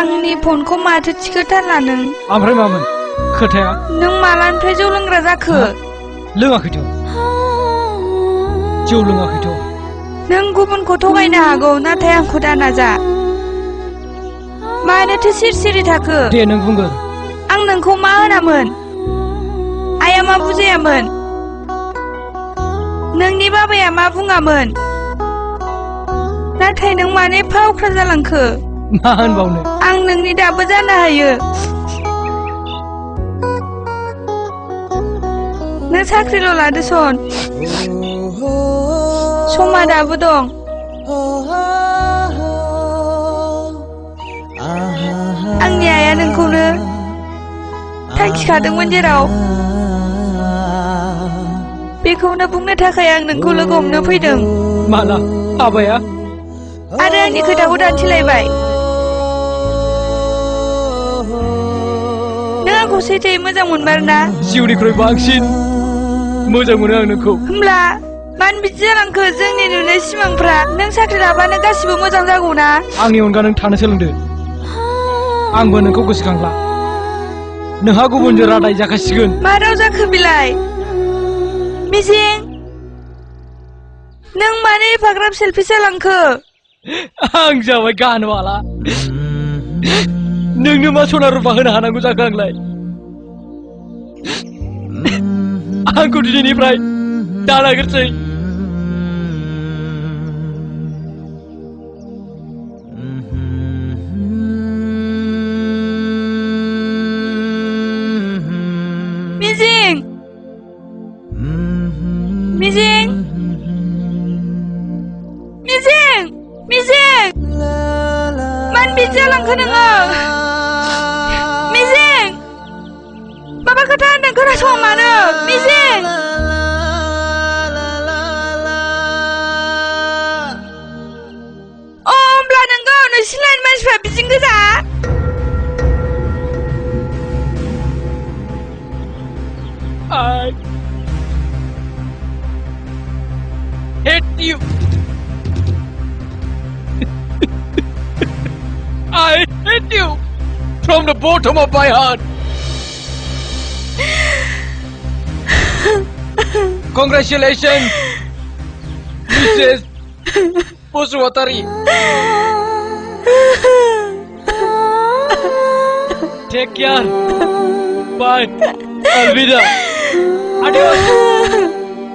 आंनि फनखौ माथो थिखोथारला नों? ओमफ्राय मामोन खोथाया? नों मालानिफ्राय जौ लोंग्रा जाखो? लोङाखैथ'। जौ लोङाखैथ'। नों गुबुनखौ थगायनो हागौ, नाथाय आंखौ दानाजा। मानोथो सिरि थाखो? दे नों बुंगोर। आं नोंखौ मा होनामोन? आइया मा बुजायामोन? नोंनि बाबाया मा बुङामोन? नाथाय नों मानो एफा अख्रा जालांखो? मा होनबावनो? आं नोंनि दाबो जानो हायो। नों साख्रिल' लादो सन। समा दाबो दं। आंनि आइया नोंखौनो थांखिखादोंमोन जेराव। बेखौनो बुंनो थाखाय आं नोंखौ लोगो हमनो फैदों। माला? आबाया? आरो आंनि खोथाखौ दानथिलायबाय। नों आंखौ सैथोयै मोजां मोनमारोना? जिउनिख्रुइ बांसिन मोजां मोनो आं नोंखौ। होमब्ला मानो बिदि जालांखो? जोंनि नुनाय सिमांफ्रा। नों साख्रि लाबानो गासिबो मोजां जागौना? आंनि अनगा नों थानो सोलोंदो। आंबो नोंखौ गोसोखांला। नोंहा गुबुनजों रादाय जाखासिगोन। मा राव जाखो बिलाय? मिजिं, नों मानो एफाग्राब सेलफिस जालांखो? आं जाबाय गानवाला। नोंनो मा सना रुफा होनो हानांगौ जाखो आंलाय? आंखौ दिनैनिफ्राय दानागिरसै। मिजिं, मिजिं, मिजिं, मिजिं, मानो बिदि जालांखो नोङो? मिजिं, माबा खोथा होनदों खोनासं मानो? मिजिं, होमब्ला नोंगौ नोंसिनि मानसिफ्रा बिदिनो गोजा? I hate you. I hate you from the bottom of my heart. Congratulations, Mrs. Puswatari. Take care. Bye. Alvida. Adios.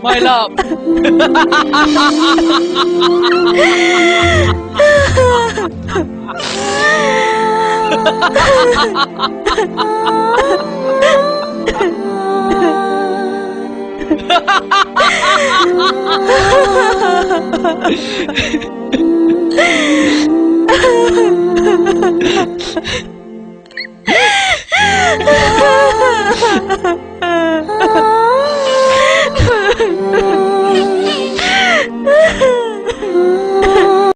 My love. Ha ha ha!